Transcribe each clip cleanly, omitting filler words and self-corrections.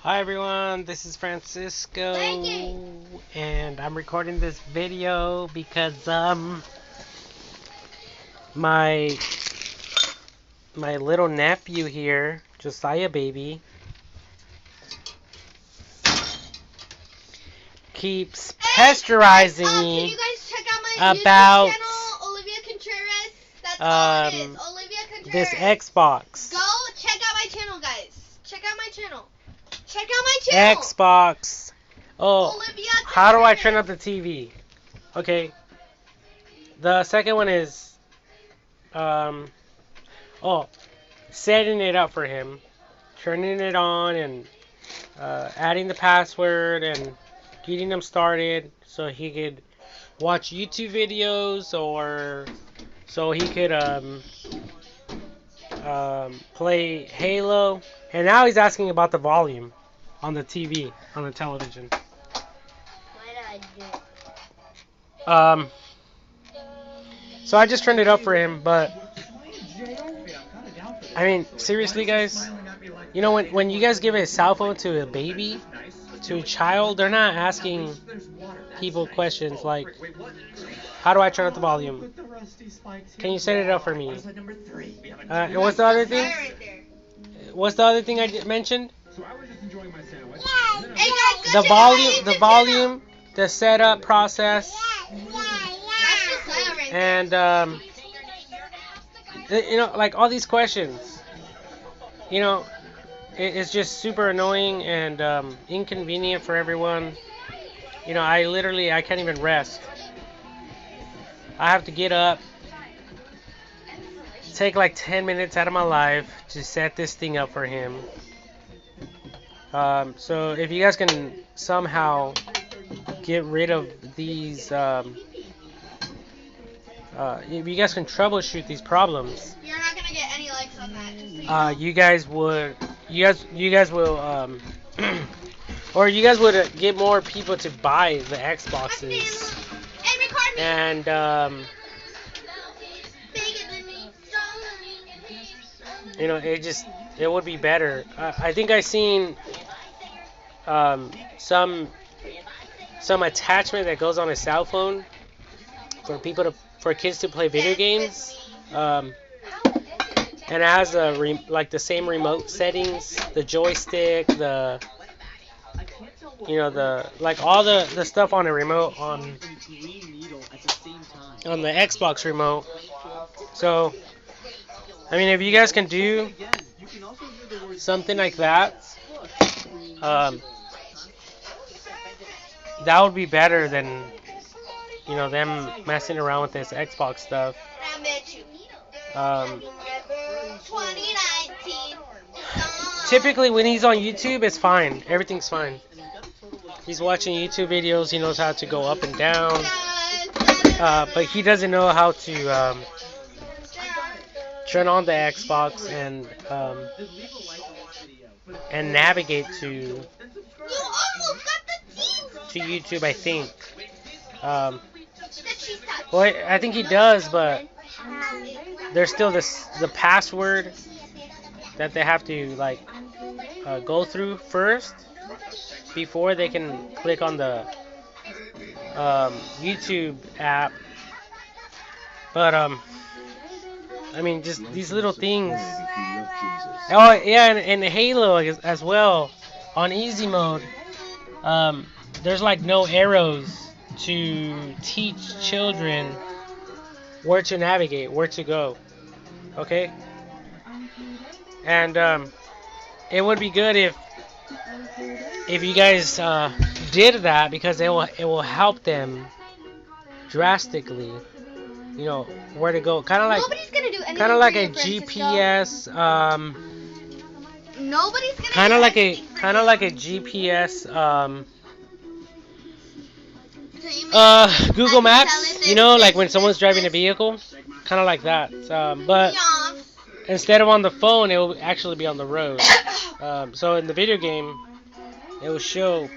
Hi everyone, this is Francisco, and I'm recording this video because my my little nephew here, Josiah baby, keeps pasteurizing Can me you guys check out my about YouTube channel, Olivia Contreras? That's all it is, Olivia this Contreras. Xbox. Go check out my channel, guys. Check out my channel. Check out my channel. Xbox. Oh, Olivia how do I Contreras. turn up the TV? Okay. The second one is setting it up for him, turning it on and adding the password and getting him started so he could watch YouTube videos or so he could play Halo. And now he's asking about the volume on the TV, on the television. Why did I do it? So I just turned it up for him, but I mean, seriously, guys, you know, when you guys give a cell phone to a baby, to a child, they're not asking people questions like, how do I turn up the volume? Can you set it up for me? And what's the other thing? What's the other thing I mentioned? The volume, the setup process, and you know, like all these questions. You know, it's just super annoying and inconvenient for everyone. You know, I can't even rest. I have to get up, take like 10 minutes out of my life to set this thing up for him. So if you guys can somehow get rid of these, if you guys can troubleshoot these problems, You're not gonna get any likes on that. Just so you know. you guys will, or you guys would get more people to buy the Xboxes, Hey, record me. and Bigger than me, stronger than me. you know, it would be better. I think I seen some attachment that goes on a cell phone for kids to play video games, and it has like the same remote settings, the joystick, the like all the stuff on a remote on the Xbox remote. So I mean, if you guys can do something like that, that would be better than, you know, them messing around with this Xbox stuff. I met you. Um, 2019. Typically, when he's on YouTube, it's fine. Everything's fine. He's watching YouTube videos. He knows how to go up and down, but he doesn't know how to turn on the Xbox and navigate to YouTube, I think. Well, I think he does, but there's still the password that they have to like go through first before they can click on the YouTube app. But I mean, just these little things. Oh yeah, and Halo as well on easy mode. There's like no arrows to teach children where to navigate, where to go. Okay? And it would be good if you guys did that, because it will help them drastically. You know where to go. Kind of like Nobody's gonna do anything kind of like for a you, Francisco. GPS. Nobody's gonna Kind of do like anything for you. GPS. So you mean I Google can Maps. tell it You know, this, like when this, someone's driving a this. vehicle. Kind of like that. But Yeah. instead of on the phone, it will actually be on the road. So in the video game, it will show,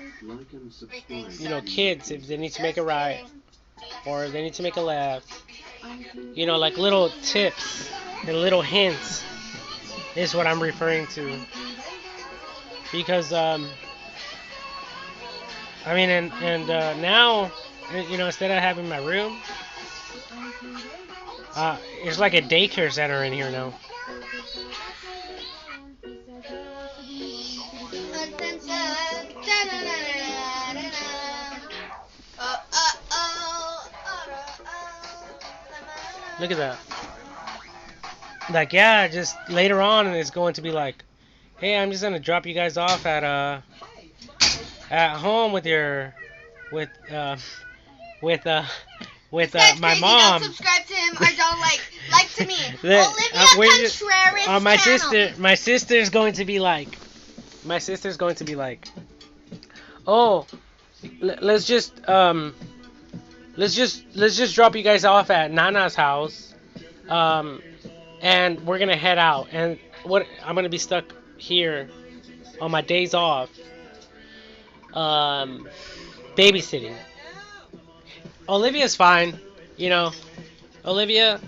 you know, kids if they need to make a right or they need to make a left. You know, like little tips and little hints is what I'm referring to. because I mean, now, instead of having my room, it's like a daycare center in here now. Look at that. Like, yeah, just later on, it's going to be like, hey, I'm just gonna drop you guys off at home with with my crazy. mom. Don't subscribe to him or don't like to me. Olivia Contreras my channel. sister's going to be like, oh, let's just drop you guys off at Nana's house, and we're gonna head out. And I'm gonna be stuck here on my days off, babysitting. Olivia's fine, Olivia,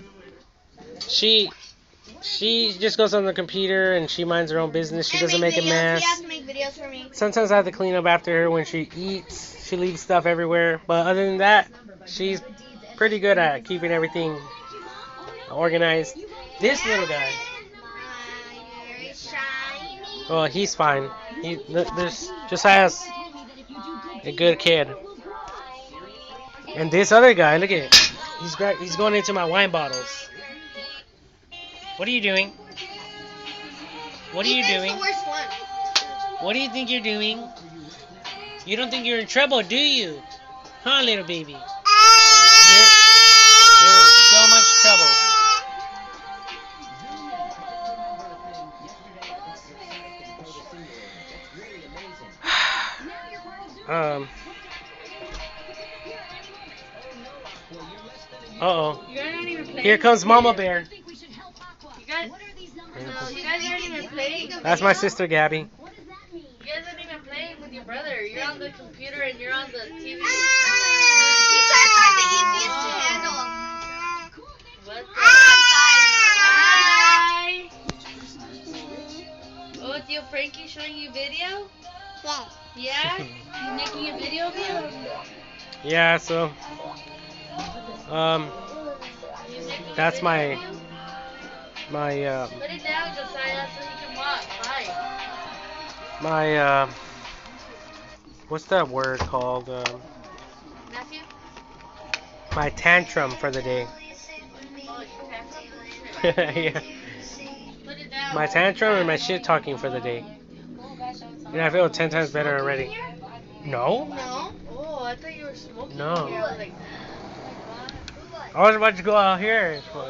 she just goes on the computer and she minds her own business. She doesn't make a mess. She has to make videos for me. Sometimes I have to clean up after her when she eats. She leaves stuff everywhere. But other than that, she's pretty good at keeping everything organized. This little guy, well, he's fine. There's Josiah's a good kid. And this other guy, look at it. He's going into my wine bottles. What are you doing? What are you doing? The worst one. What do you think you're doing? You don't think you're in trouble, do you? Huh, little baby? You're in so much trouble. Uh-oh. Here comes Mama Bear. You guys aren't even playing. That's my sister, Gabby. You guys aren't even playing with your brother. You're on the computer and you're on the TV. He says I'm the easiest to handle. What? Hi. Oh, Tio Frankie showing you video? Yes. Yeah? You making a video of you? Yeah, so that's my Put it down, Josiah, so he can walk. Bye. my what's that word called? Matthew? My tantrum for the day. Oh, you have Yeah. Put it down. My tantrum and my shit talking for the day. I feel 10 times better already. No? No. Oh, I thought you were smoking. No. Here. I was like, I was about to go out here. oh. Go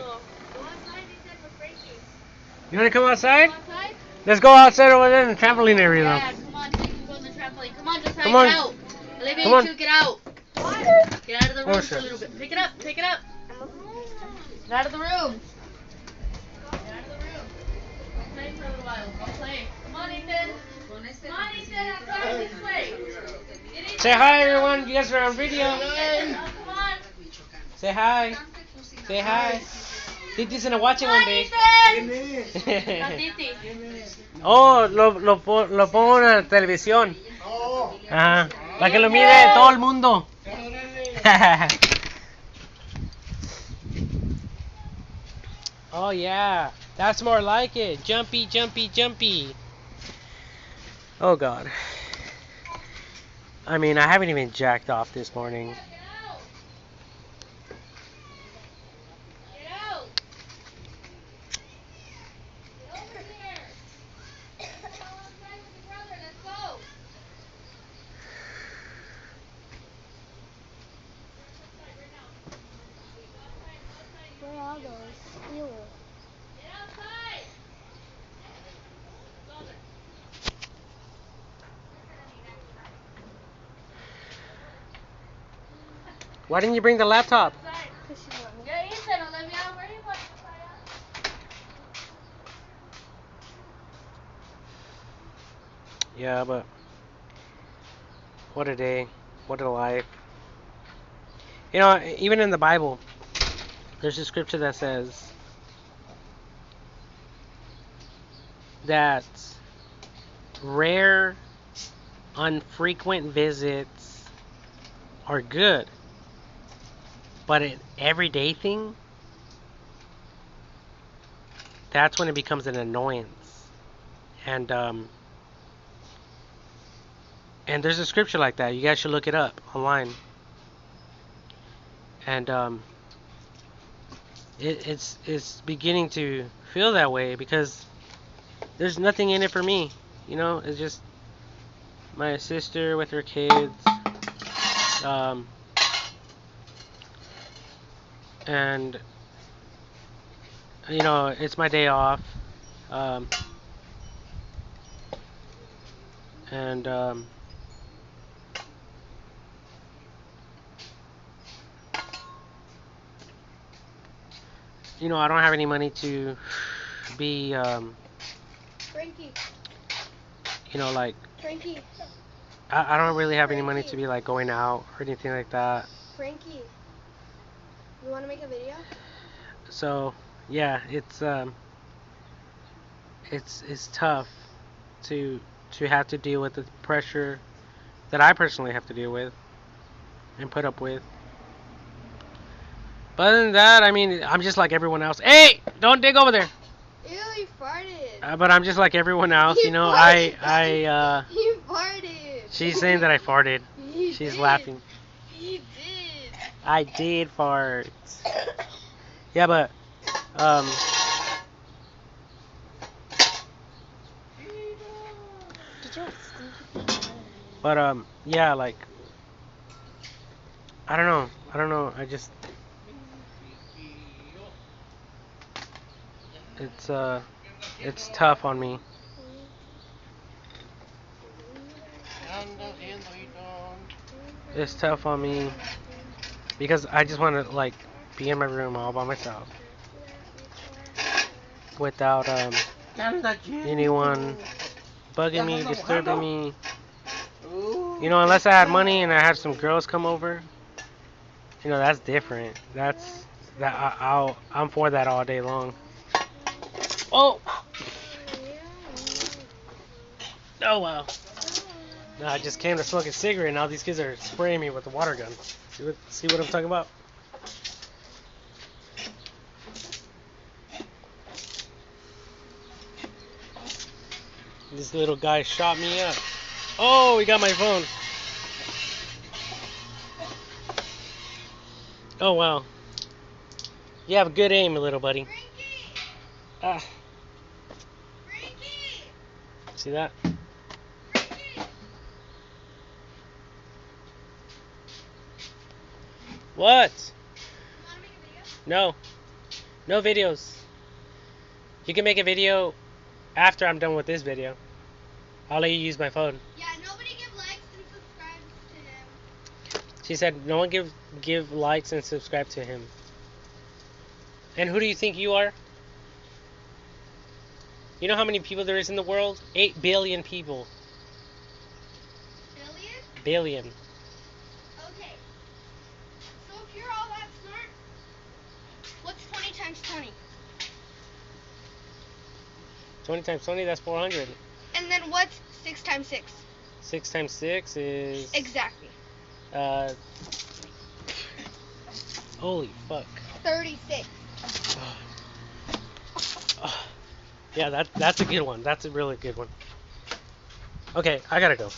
outside, he said, for Frankie. You want to come outside? Come outside? Let's go outside over there in the trampoline area Yeah, though. come on, you can go on the trampoline. Come on, Josiah, Come on. get out. Olivia, Come you on. two, get out. Get out of the room Oh, for shit. a little bit. Pick it up, pick it up. Get out of the room. Get out of the room. Go play for a little while. Go play. Come on, Ethan. Come on, Ethan. Outside this way. Get in. Say hi everyone. You guys are on video. Come on. Say hi. Say hi. Titi's gonna watch it Come one on, day. Ethan. Not Titi. Oh, lo pongo en la televisión. Ajá. Para que lo mire todo el mundo. Oh yeah. That's more like it. Jumpy, jumpy, jumpy. Oh god. I mean, I haven't even jacked off this morning. Get out. Get over here. Go outside with your brother. Let's go. Where are those? Steelers. Get outside. Why didn't you bring the laptop? Get Ethan, Olivia. Where are you going, Josiah? Yeah, but what a day. What a life. Even in the Bible, there's a scripture that says that rare, unfrequent visits are good. But an everyday thing, that's when it becomes an annoyance. And there's a scripture like that. You guys should look it up online. And it's beginning to feel that way because there's nothing in it for me. You know, it's just my sister with her kids. And you know, it's my day off. And you know, I don't have any money to be Frankie. You know, like Frankie. I don't really have any money to be like going out or anything like that. Frankie. You want to make a video? So yeah, it's tough to have to deal with the pressure that I personally have to deal with and put up with. But other than that, I mean, I'm just like everyone else. Hey, don't dig over there. Ew, you farted. But I'm just like everyone else, you know. You farted. She's saying that I farted. She's laughing. He did. I did fart. Yeah, but yeah, like I don't know. I just it's tough on me. It's tough on me because I just want to like be in my room all by myself without anyone bugging me, disturbing me. You know, unless I had money and I had some girls come over, you know, that's different. I'm for that all day long. Oh wow. No, I just came to smoke a cigarette and now these kids are spraying me with the water gun. See what I'm talking about? This little guy shot me up. Oh, he got my phone. Oh, wow. You have good aim, little buddy. Ah. See that? What? No. No videos. You can make a video after I'm done with this video. I'll let you use my phone. Yeah, nobody give likes and subscribe to him. She said no one give likes and subscribe to him. And who do you think you are? You know how many people there is in the world? 8 billion people. Billion? Billion. Okay. So if you're all that smart, what's 20 times 20? 20 times 20, that's 400. And then what's 6 times 6? 6 times 6 is... Exactly. Holy fuck. 36. Yeah, that's a good one. That's a really good one. Okay, I gotta go.